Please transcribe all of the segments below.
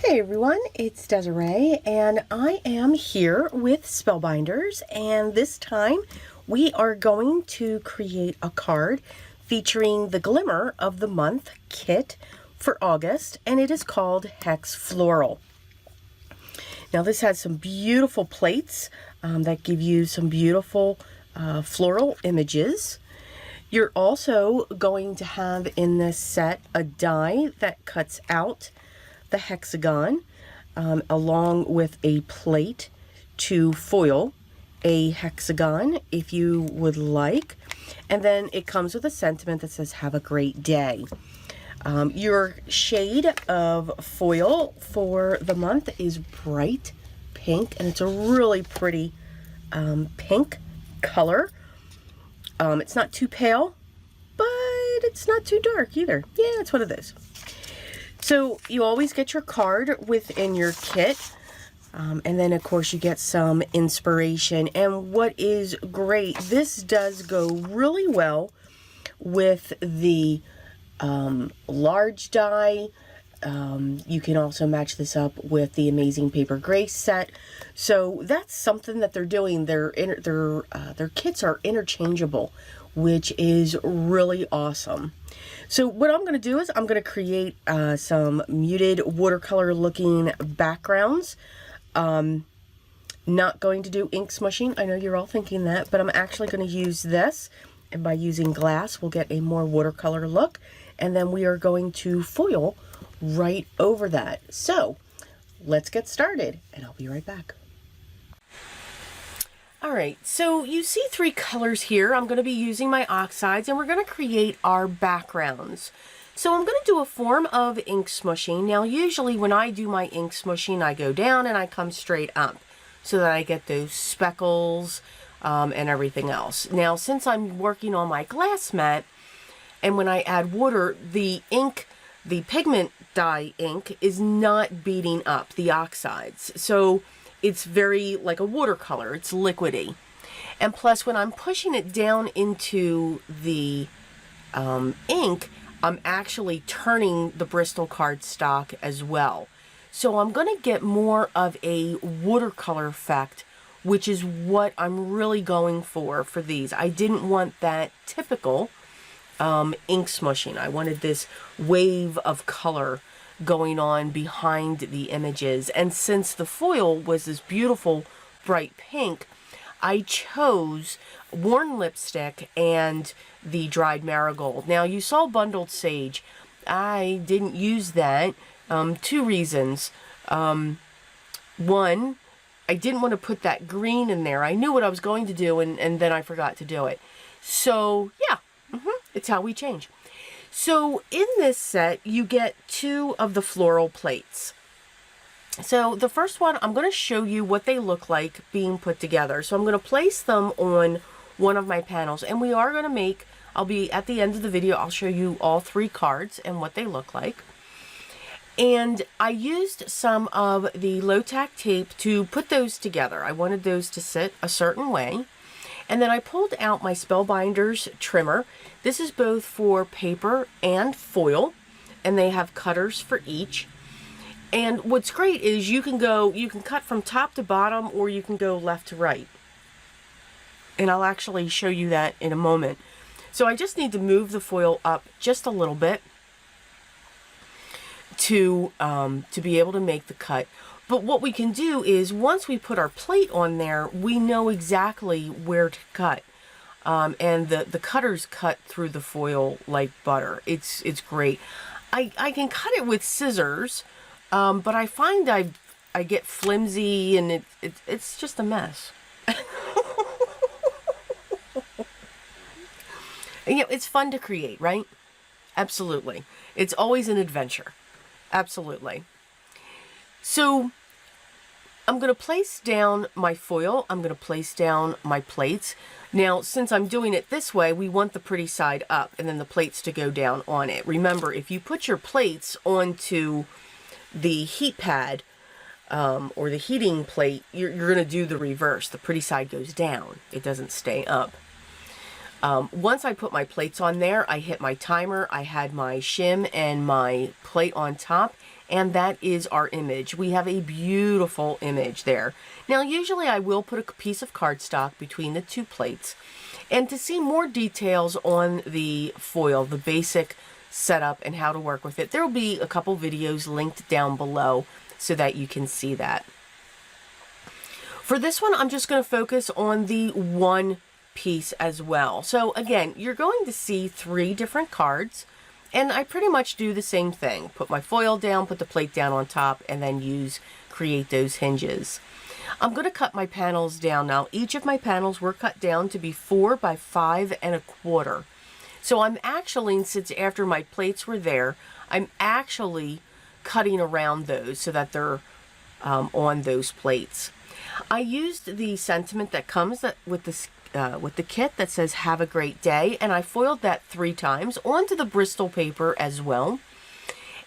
Hey everyone, it's Desiree and I am here with Spellbinders, and this time we are going to create a card featuring the Glimmer of the Month kit for August, and it is called Hex Floral. Now this has some beautiful plates that give you some beautiful floral images. You're also going to have in this set a die that cuts out the hexagon along with a plate to foil a hexagon if you would like, and then it comes with a sentiment that says have a great day. Your shade of foil for the month is bright pink, and it's a really pretty pink color. It's not too pale, but it's not too dark either. Yeah, that's what it is. So you always get your card within your kit, and then of course you get some inspiration. And what is great, this does go really well with the large die. You can also match this up with the Amazing Paper Grace set. So that's something that they're doing. Their kits are interchangeable, which is really awesome. So what I'm going to do is I'm going to create some muted watercolor looking backgrounds. Not going to do ink smushing. I know you're all thinking that, but I'm actually going to use this, and by using glass we'll get a more watercolor look, and then we are going to foil right over that. So let's get started and I'll be right back. Alright, so you see three colors here. I'm going to be using my oxides and we're going to create our backgrounds. So I'm going to do a form of ink smushing. Now usually when I do my ink smushing I go down and I come straight up so that I get those speckles and everything else. Now since I'm working on my glass mat, and when I add water, the ink, the pigment dye ink is not beating up the oxides. So it's very like a watercolor, it's liquidy. And plus when I'm pushing it down into the ink, I'm actually turning the Bristol cardstock as well. So I'm going to get more of a watercolor effect, which is what I'm really going for these. I didn't want that typical ink smushing. I wanted this wave of color going on behind the images, and since the foil was this beautiful bright pink, I chose worn lipstick and the dried marigold. Now you saw bundled sage. I didn't use that. Two reasons. One, I didn't want to put that green in there. I knew what I was going to do, and then I forgot to do it. So yeah, it's how we change. So in this set, you get two of the floral plates. So the first one, I'm going to show you what they look like being put together. So I'm going to place them on one of my panels, and we are going to make, I'll be at the end of the video, I'll show you all three cards and what they look like. And I used some of the low-tack tape to put those together. I wanted those to sit a certain way. And then I pulled out my Spellbinders Trimmer. This is both for paper and foil, and they have cutters for each. And what's great is you can cut from top to bottom, or you can go left to right. And I'll actually show you that in a moment. So I just need to move the foil up just a little bit to be able to make the cut. But what we can do is once we put our plate on there, we know exactly where to cut. And the cutters cut through the foil like butter. It's great. I can cut it with scissors, but I find I get flimsy and it's just a mess. And, you know, it's fun to create, right? Absolutely. It's always an adventure. Absolutely. So I'm going to place down my foil. I'm going to place down my plates. Now, since I'm doing it this way, we want the pretty side up and then the plates to go down on it. Remember, if you put your plates onto the heat pad or the heating plate, you're going to do the reverse. The pretty side goes down. It doesn't stay up. Once I put my plates on there, I hit my timer, I had my shim and my plate on top, and that is our image. We have a beautiful image there. Now, usually I will put a piece of cardstock between the two plates. And to see more details on the foil, the basic setup and how to work with it, there will be a couple videos linked down below so that you can see that. For this one, I'm just going to focus on the one piece as well. So again, you're going to see 3 different cards, and I pretty much do the same thing. Put my foil down, put the plate down on top, and then create those hinges. I'm going to cut my panels down now. Each of my panels were cut down to be 4 by 5 1/4. So I'm actually, since after my plates were there, I'm actually cutting around those so that they're on those plates. I used the sentiment that comes with the kit that says "Have a great day," and I foiled that 3 times onto the Bristol paper as well.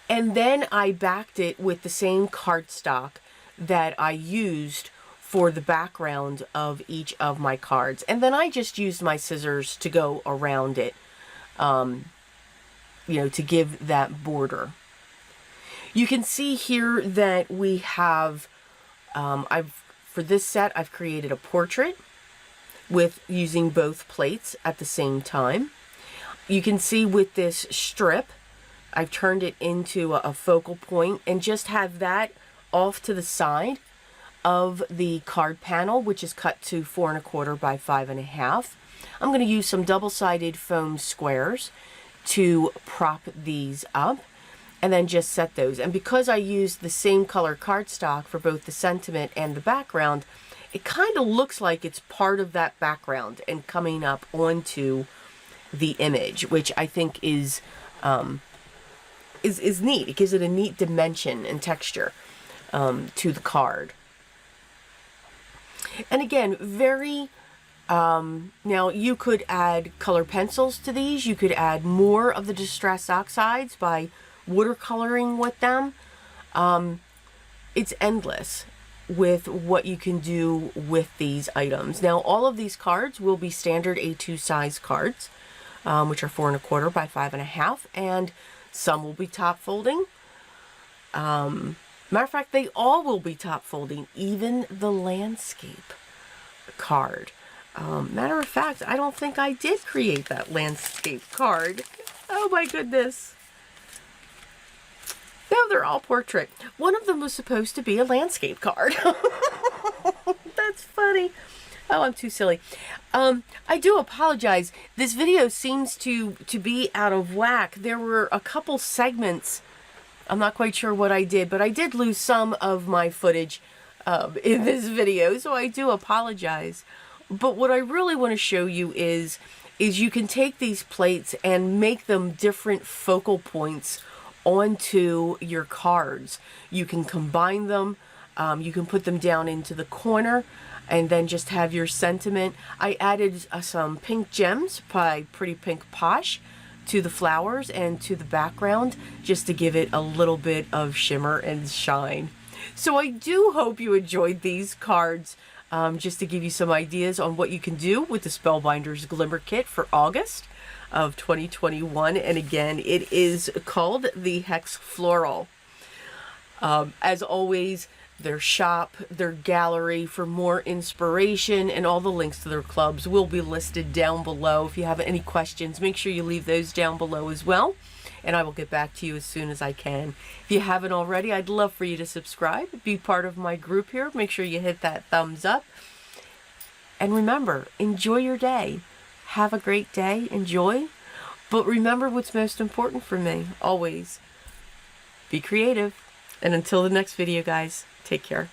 And then I backed it with the same cardstock that I used for the background of each of my cards. And then I just used my scissors to go around it, to give that border. You can see here that we have, for this set, I've created a portrait with using both plates at the same time. You can see with this strip, I've turned it into a focal point and just have that off to the side of the card panel, which is cut to 4 1/4 by 5 1/2. I'm going to use some double-sided foam squares to prop these up and then just set those. And because I used the same color cardstock for both the sentiment and the background, it kind of looks like it's part of that background and coming up onto the image, which I think is neat. It gives it a neat dimension and texture to the card. And again, now you could add color pencils to these. You could add more of the distress oxides by watercoloring with them. It's endless with what you can do with these items. Now, all of these cards will be standard A2 size cards, which are 4 1/4 by 5 1/2, and some will be top folding. Matter of fact, they all will be top folding, even the landscape card. Matter of fact, I don't think I did create that landscape card. Oh my goodness. No, they're all portrait. One of them was supposed to be a landscape card. That's funny. Oh, I'm too silly. I do apologize. This video seems to be out of whack. There were a couple segments. I'm not quite sure what I did, but I did lose some of my footage in this video, so I do apologize. But what I really want to show you is you can take these plates and make them different focal points onto your cards. You can combine them. You can put them down into the corner and then just have your sentiment. I added some pink gems by Pretty Pink Posh to the flowers and to the background just to give it a little bit of shimmer and shine. So I do hope you enjoyed these cards, just to give you some ideas on what you can do with the Spellbinders Glimmer Kit for August of 2021. And again, it is called the Hex Floral. As always, their shop, their gallery for more inspiration, and all the links to their clubs will be listed down below. If you have any questions, make sure you leave those down below as well, and I will get back to you as soon as I can. If you haven't already, I'd love for you to subscribe, be part of my group here. Make sure you hit that thumbs up. And remember, enjoy your day. Have a great day. Enjoy. But remember what's most important for me, always. Be creative. And until the next video, guys, take care.